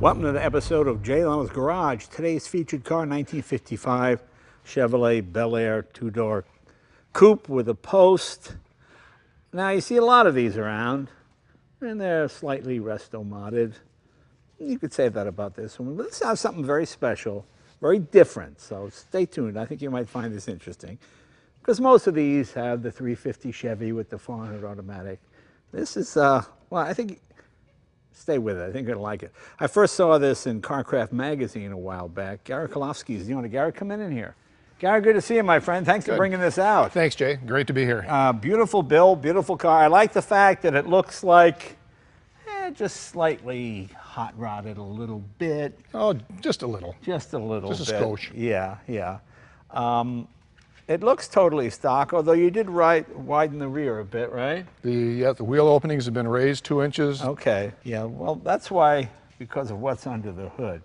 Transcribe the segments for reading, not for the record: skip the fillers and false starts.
Welcome to the episode of Jay Leno's Garage. Today's featured car, 1955 Chevrolet Belair two-door coupe with a post. Now you see a lot of these around, and they're slightly resto-modded. You could say that about this one. But this has something very special, very different. So stay tuned. I think you might find this interesting, because most of these have the 350 Chevy with the 400 automatic. This is, well, I think. Stay with it. I think you're going to like it. I first saw this in Carcraft magazine a while back. Gary Kollofski is the owner. Gary, come in here. Gary, good to see you, my friend. Thanks for bringing this out. Thanks, Jay. Great to be here. Beautiful build, beautiful car. I like the fact that it looks like just slightly hot rodded a little bit. Oh, just a little. Just a little bit. Just a skosh. Yeah, yeah. It looks totally stock, although you did widen the rear a bit, right? The wheel openings have been raised 2 inches. Okay, yeah, well, that's why, because of what's under the hood.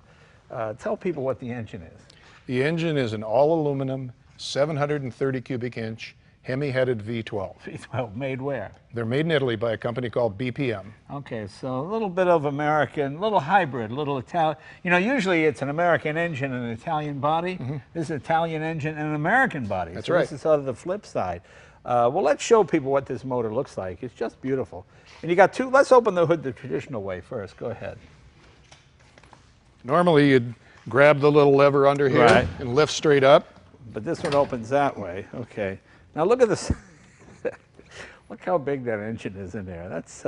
Tell people what the engine is. The engine is an all-aluminum, 730 cubic inch, Hemi-headed V12. V12, made where? They're made in Italy by a company called BPM. Okay, so a little bit of American, a little hybrid, a little Italian. You know, usually it's an American engine and an Italian body. This is an Italian engine and an American body. That's so right. This is sort of the flip side. Well, let's show people what this motor looks like. It's just beautiful. And you got two, let's open the hood the traditional way first. Go ahead. Normally you'd grab the little lever under here and lift straight up. But this one opens that way. Okay. Now look at this. Look how big that engine is in there. That's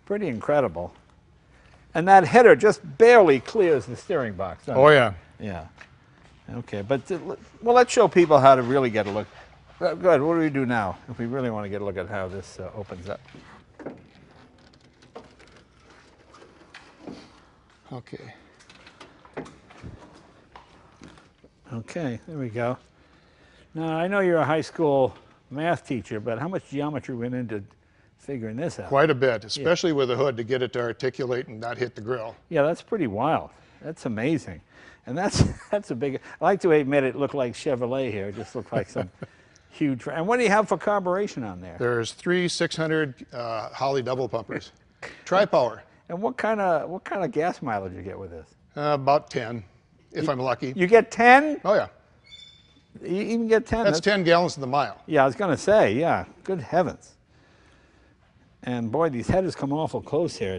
pretty incredible. And that header just barely clears the steering box. Oh, yeah. Yeah. Okay, but well, let's show people how to really get a look. Good. What do we do now if we really want to get a look at how this opens up? Okay. Okay, there we go. Now, I know you're a high school math teacher, but how much geometry went into figuring this out? Quite a bit, especially with the hood to get it to articulate and not hit the grill. Yeah, that's pretty wild. That's amazing. And that's a big, I like the way it made it look like Chevrolet here. It just looked like some huge, and what do you have for carburation on there? There's three 600 Holley double pumpers. Tri-power. And what kind of gas mileage you get with this? About 10, if I'm lucky. You get 10? Oh, yeah. You even get 10? That's 10 gallons to the mile. Yeah, I was going to say, yeah. Good heavens. And boy, these headers come awful close here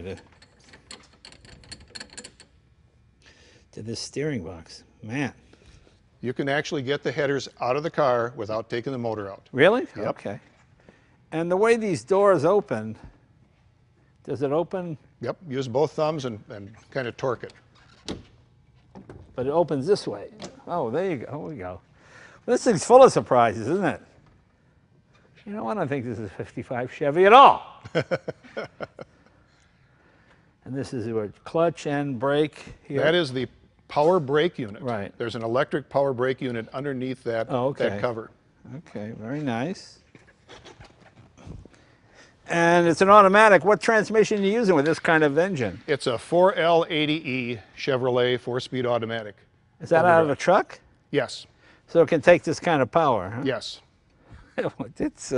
to this steering box. Man. You can actually get the headers out of the car without taking the motor out. Really? Yep. Okay. And the way these doors open, does it open? Yep, use both thumbs and kind of torque it. But it opens this way. Oh, there you go. Here we go. This thing's full of surprises, isn't it? You know, I don't think this is 55 Chevy at all. And this is your clutch and brake here. That is the power brake unit. Right. There's an electric power brake unit underneath that, that cover. Okay, very nice. And it's an automatic. What transmission are you using with this kind of engine? It's a 4L80E Chevrolet 4-speed automatic. Is that out of a truck? Yes. So it can take this kind of power, huh? Yes. It's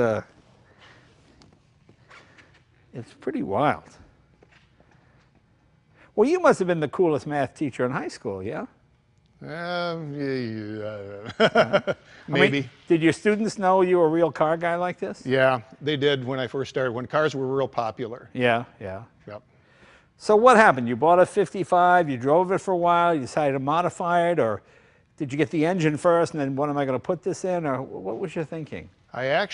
pretty wild. Well, you must have been the coolest math teacher in high school, yeah? Maybe. I mean, did your students know you were a real car guy like this? Yeah, they did when I first started, when cars were real popular. Yeah, yeah. Yep. So what happened? You bought a 55, you drove it for a while, you decided to modify it, or did you get the engine first and then, what am I going to put this in, or what was your thinking? A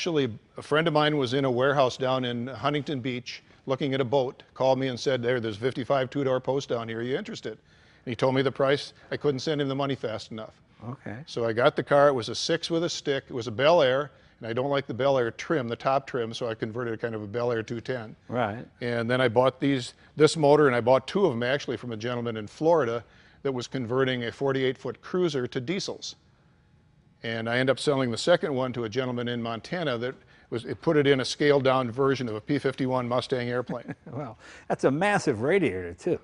friend of mine was in a warehouse down in Huntington Beach looking at a boat, called me and said, there's 55 two-door post down here, are you interested? And he told me the price. I couldn't send him the money fast enough. Okay. So I got the car. It was a 6 with a stick. It was a Belair, and I don't like the Belair trim, the top trim, so I converted it kind of a Belair 210. Right. And then I bought this motor, and I bought 2 of them actually from a gentleman in Florida that was converting a 48-foot cruiser to diesels. And I ended up selling the second one to a gentleman in Montana that put it in a scaled-down version of a P-51 Mustang airplane. Well, that's a massive radiator, too.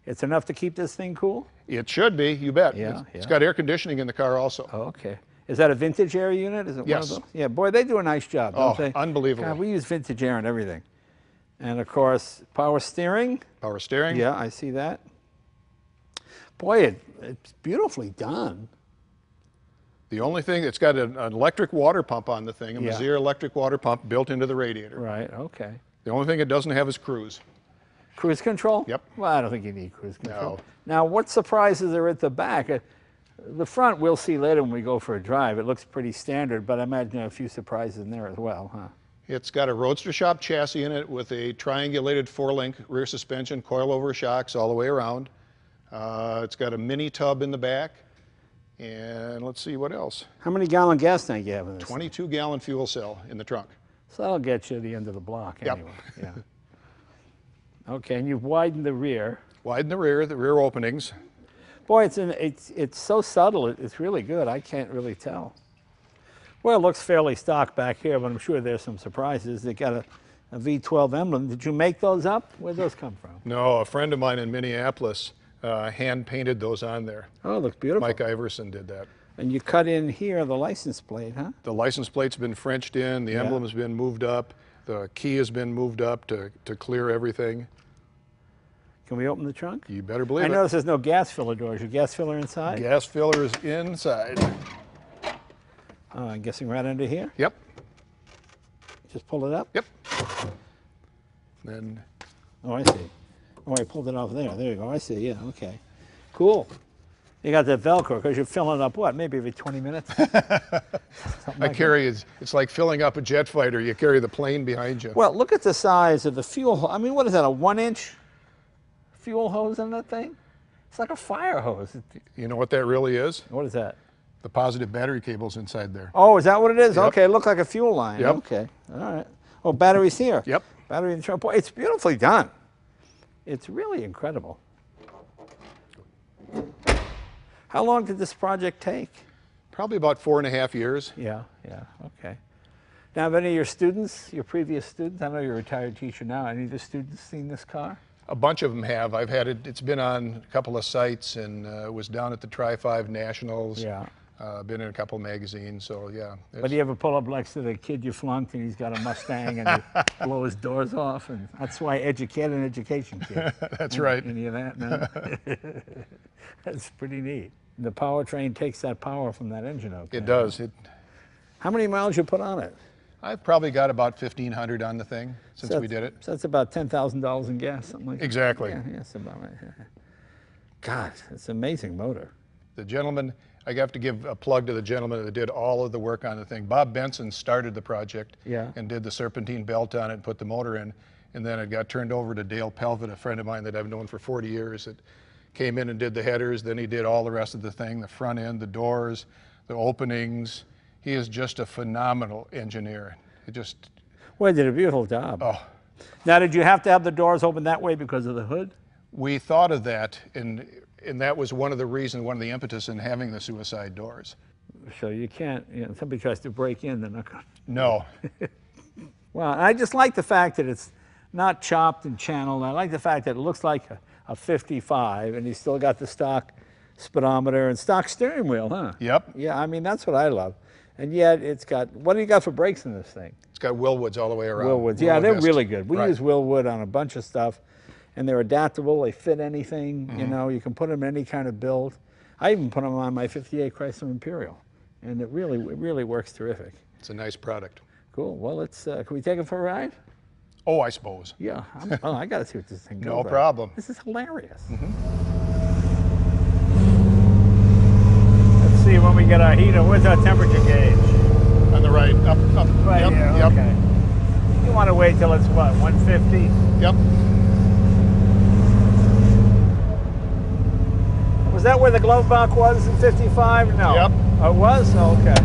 It's enough to keep this thing cool? It should be, you bet. Yeah, it's got air conditioning in the car also. Oh, okay. Is that a vintage air unit? Is it yes. one of those? Yeah, boy, they do a nice job, don't they? Unbelievable. God, we use vintage air and everything. And of course, power steering. Power steering. Yeah, I see that. Boy, it's beautifully done. The only thing, it's got an electric water pump on the thing, a Yeah. Mazir electric water pump built into the radiator. Right, okay. The only thing it doesn't have is cruise. Cruise control? Yep. Well, I don't think you need cruise control. No. Now, what surprises are at the back? The front, we'll see later when we go for a drive. It looks pretty standard, but I imagine a few surprises in there as well, huh? It's got a Roadster Shop chassis in it with a triangulated 4-link rear suspension, coilover shocks all the way around. It's got a mini tub in the back. And let's see what else. How many gallon gas tank you have in this? 22-gallon fuel cell in the trunk. So that'll get you to the end of the block Yep. anyway. Yeah. Okay, and you've widened the rear. Widen the rear openings. Boy, it's so subtle. It's really good. I can't really tell. Well, it looks fairly stock back here, but I'm sure there's some surprises. They got a V12 Emblem. Did you make those up? Where'd those come from? No, a friend of mine in Minneapolis hand painted those on there. Oh, it looks beautiful. Mike Iverson did that. And you cut in here the license plate, huh? The license plate's been Frenched in, the emblem has been moved up, the key has been moved up to clear everything. Can we open the trunk? You better believe I it. notice there's no gas filler doors. Your gas filler inside? Gas filler is inside. I'm guessing right under here. Yep, Just pull it up. yep. Then Oh, I see. Oh, I pulled it off there. There you go. I see. Yeah. Okay. Cool. You got that Velcro because you're filling up what? Maybe every 20 minutes. I carry it's like filling up a jet fighter. You carry the plane behind you. Well, look at the size of the fuel hose. I mean, what is that? A 1-inch fuel hose in that thing? It's like a fire hose. You know what that really is? What is that? The positive battery cable's inside there. Oh, is that what it is? Yep. Okay, it looked like a fuel line. Yep. Okay. All right. Oh, batteries here. Yep. Battery in the trunk. Boy, it's beautifully done. It's really incredible. How long did this project take? Probably about 4.5 years. Yeah, okay. Now, have any of your students, your previous students, I know you're a retired teacher now, any of the students seen this car? A bunch of them have. I've had it, it's been on a couple of sites and was down at the Tri-5 Nationals. Yeah. Been in a couple of magazines, so yeah. But do you ever pull up next to the kid you flunked and he's got a Mustang and you blow his doors off? And that's why educate an education kid. That's right. Any of that? No? That's pretty neat. The powertrain takes that power from that engine, okay? It does. How many miles you put on it? I've probably got about 1,500 on the thing since we did it. So that's about $10,000 in gas, something like that. Exactly. Yeah, that's about right. God, it's an amazing motor. The gentleman, I have to give a plug to the gentleman that did all of the work on the thing. Bob Benson started the project and did the serpentine belt on it and put the motor in. And then it got turned over to Dale Pelvin, a friend of mine that I've known for 40 years, that came in and did the headers. Then he did all the rest of the thing, the front end, the doors, the openings. He is just a phenomenal engineer. It just... Well, he did a beautiful job. Oh. Now, did you have to have the doors open that way because of the hood? We thought of that, and that was one of the reasons, one of the impetus in having the suicide doors. So you can't, somebody tries to break in, they're not going to. No. Well, I just like the fact that it's not chopped and channeled. I like the fact that it looks like a 55, and you still got the stock speedometer and stock steering wheel, huh? Yep. Yeah, I mean, that's what I love. And yet it's got, what do you got for brakes in this thing? It's got Willwoods all the way around. Willwoods, yeah, they're Discs. really good. We Right. use Willwood on a bunch of stuff, and they're adaptable. They fit anything, you know, you can put them in any kind of build. I even put them on my 58 Chrysler Imperial, and it really works terrific. It's a nice product. Cool, well, let's, can we take it for a ride? Oh, I suppose. Yeah, I got to see what this thing goes No like. problem. This is hilarious. Let's see when we get our heater. Where's our temperature gauge? On the right, up. Right Yep, here, yep. okay. You want to wait till it's what, 150? Yep. Was that where the glove box was in 55? No. Yep. Oh, it was? Oh, okay.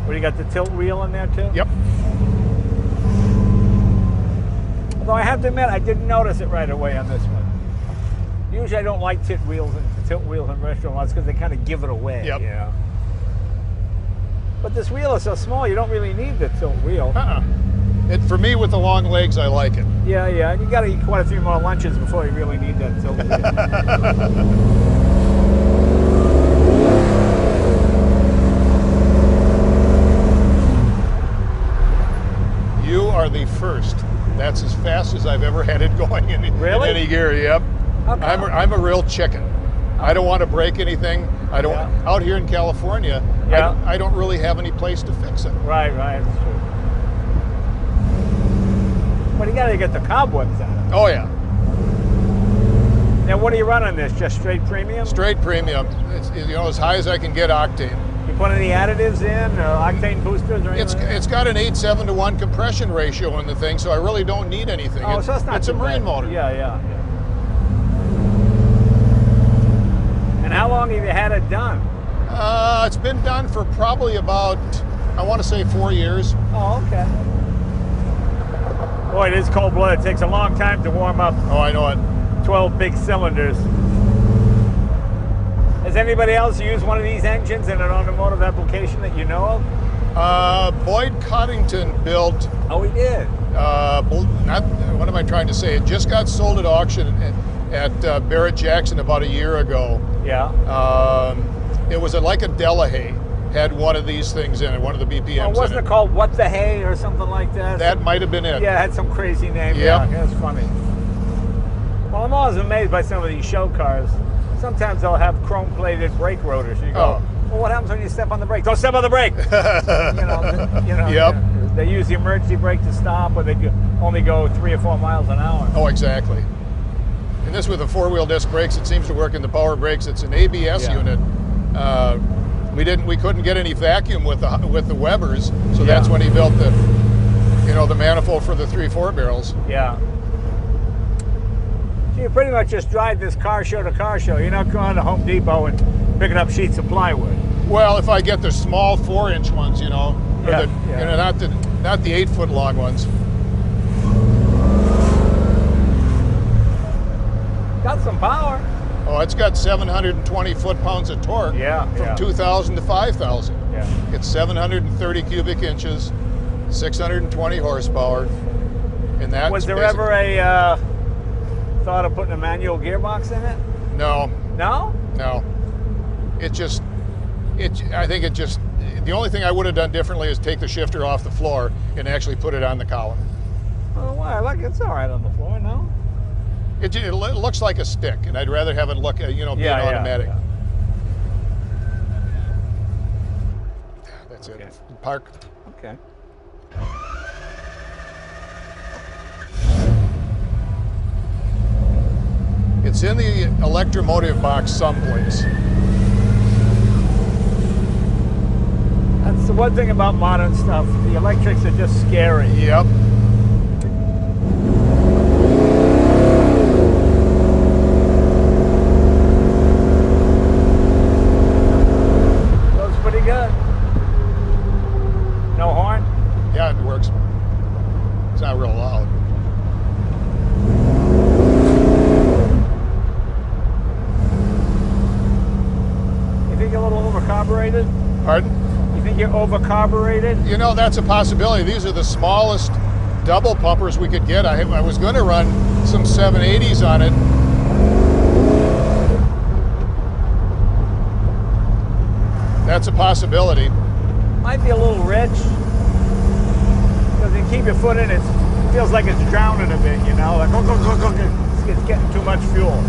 What, you got the tilt wheel in there too? Yep. Although I have to admit, I didn't notice it right away on this one. Usually I don't like tilt wheels in restaurants because they kind of give it away. Yep. You know? But this wheel is so small, you don't really need the tilt wheel. For me, with the long legs, I like it. Yeah, yeah. You got to eat quite a few more lunches before you really need that tilt wheel. You are the first That's as fast as I've ever had it going in any gear. Yep. Okay. I'm a real chicken. I don't want to break anything. I don't. Yeah. Out here in California, Yeah. I don't really have any place to fix it. Right, that's true. But you got to get the cobwebs out of it. Oh yeah. Now, what do you run on this? Just straight premium? Straight premium. It's, you know, as high as I can get octane. You put any additives in, octane boosters or anything? It's got an 8:7 to 1 compression ratio in the thing, so I really don't need anything. Oh, so it's not It's a too marine bad. motor. Yeah. And how long have you had it done? It's been done for probably about, I want to say 4 years. Oh, okay. Boy, it is cold-blooded. It takes a long time to warm up Oh, I know it. 12 big cylinders. Has anybody else used one of these engines in an automotive application that you know of? Boyd Coddington built, Oh, he did. what am I trying to say? It just got sold at auction at Barrett Jackson about a year ago. Yeah. It was like a Delahaye, had one of these things in it, one of the BPMs Oh, wasn't in it called What the Hay or something like that? That might have been it. Yeah, it had some crazy name. Yep. Yeah, that's funny. Well, I'm always amazed by some of these show cars. Sometimes they'll have chrome-plated brake rotors. You go, well, what happens when you step on the brake? Don't step on the brake. Yep. They use the emergency brake to stop, or they only go 3 or 4 miles an hour. Oh, exactly. And this with the 4-wheel disc brakes, it seems to work in the power brakes. It's an ABS unit. We couldn't get any vacuum with the Webers, so that's when he built the manifold for the 3/4 barrels. Yeah. So you pretty much just drive this car show to car show. You're not going to Home Depot and picking up sheets of plywood. Well, if I get the small 4-inch ones, not the 8-foot long ones. Got some power. Oh, it's got 720 foot-pounds of torque from 2,000 to 5,000. Yeah. It's 730 cubic inches, 620 horsepower, and that Was there ever a thought of putting a manual gearbox in it? No. No? No. I think the only thing I would have done differently is take the shifter off the floor and actually put it on the column. Oh, why? It's all right on the floor, no? It looks like a stick, and I'd rather have it look, be an automatic. Yeah. That's it. Park. Okay. It's in the electromotive box someplace. That's the one thing about modern stuff. The electrics are just scary. Yep. Goes pretty good. No horn? Yeah, it works. It's not real loud. You think you're a little overcarbureted? Pardon? You think you're overcarbureted? That's a possibility. These are the smallest double pumpers we could get. I was going to run some 780s on it. That's a possibility. Might be a little rich. Because you keep your foot in it, it feels like it's drowning a bit, Like, it's getting too much fuel.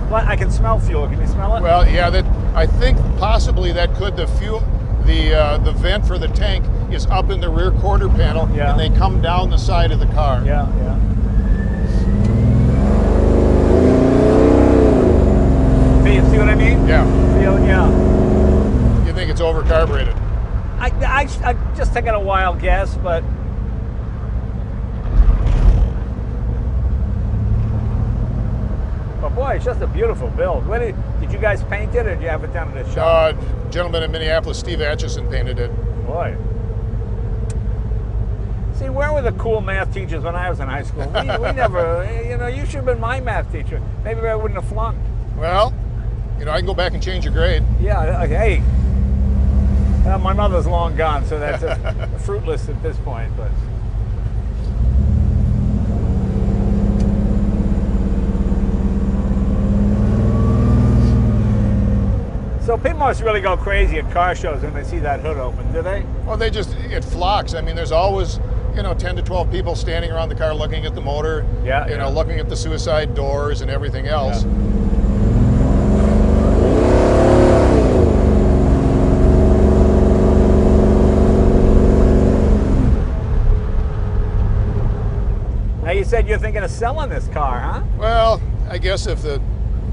But I can smell fuel. Can you smell it? Well, yeah, I think possibly that could the vent for the tank is up in the rear quarter panel, and they come down the side of the car. Yeah. See what I mean? Yeah. Yeah. You think it's overcarbureted? I just taking a wild guess, but boy, it's just a beautiful build. Did you guys paint it, or did you have it down at the shop? Gentleman in Minneapolis, Steve Atchison, painted it. Boy. See, where were the cool math teachers when I was in high school? We never, you should have been my math teacher. Maybe I wouldn't have flunked. Well, I can go back and change your grade. Yeah, hey. My mother's long gone, so that's fruitless at this point, but. So people must really go crazy at car shows when they see that hood open, do they? Well, it flocks. I mean, there's always, you know, 10 to 12 people standing around the car looking at the motor, Yeah, you know, looking at the suicide doors and everything else. Yeah. Now you said you're thinking of selling this car, huh? Well, I guess if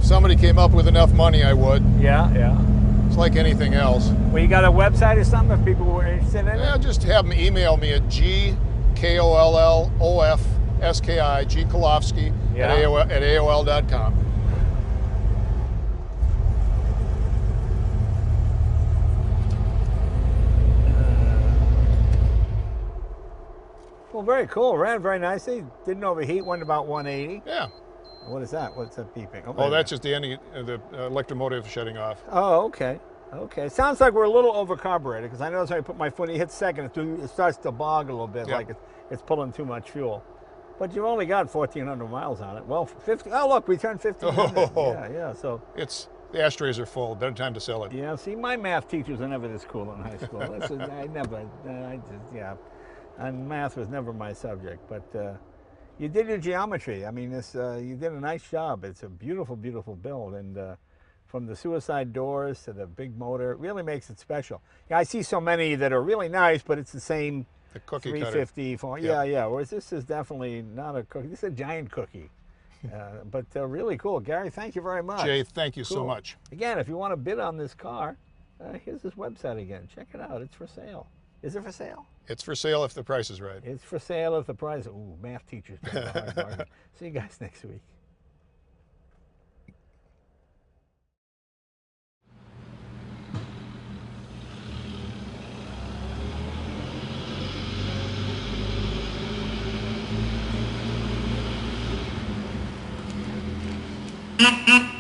somebody came up with enough money, I would. Yeah, yeah. It's like anything else. Well, you got a website or something if people were interested in Yeah, it? just have them email me at GKOLLOFSKI, G Kollofski Yeah. at AOL.com. Well, very cool. Ran very nicely. Didn't overheat. Went about 180. Yeah. What is that? What's that beeping? Oh, that's just the electromotive shutting off. Oh, okay. Okay. Sounds like we're a little over carbureted because I noticed when I put my foot, you hit second, it starts to bog a little bit, Yeah. like it's pulling too much fuel. But you've only got 1,400 miles on it. Well, 50. Oh, look, we turned 1,500. Oh. Yeah, yeah. So. The ashtrays are full. Better time to sell it. Yeah. See, my math teachers were never this cool in high school. And math was never my subject. But you did your geometry. I mean, you did a nice job. It's a beautiful, beautiful build, and from the suicide doors to the big motor, it really makes it special. Yeah, I see so many that are really nice, but it's the same. The cookie 350. cutter. Yeah. Whereas this is definitely not a cookie. This is a giant cookie. But really cool. Gary, thank you very much. Jay, thank you so Cool. much. Again, if you want to bid on this car, here's his website again. Check it out. It's for sale. Is it for sale? It's for sale if the price is right. It's for sale if the price. Ooh, math teachers. Doing a hard bargain. See you guys next week. Mm-hmm.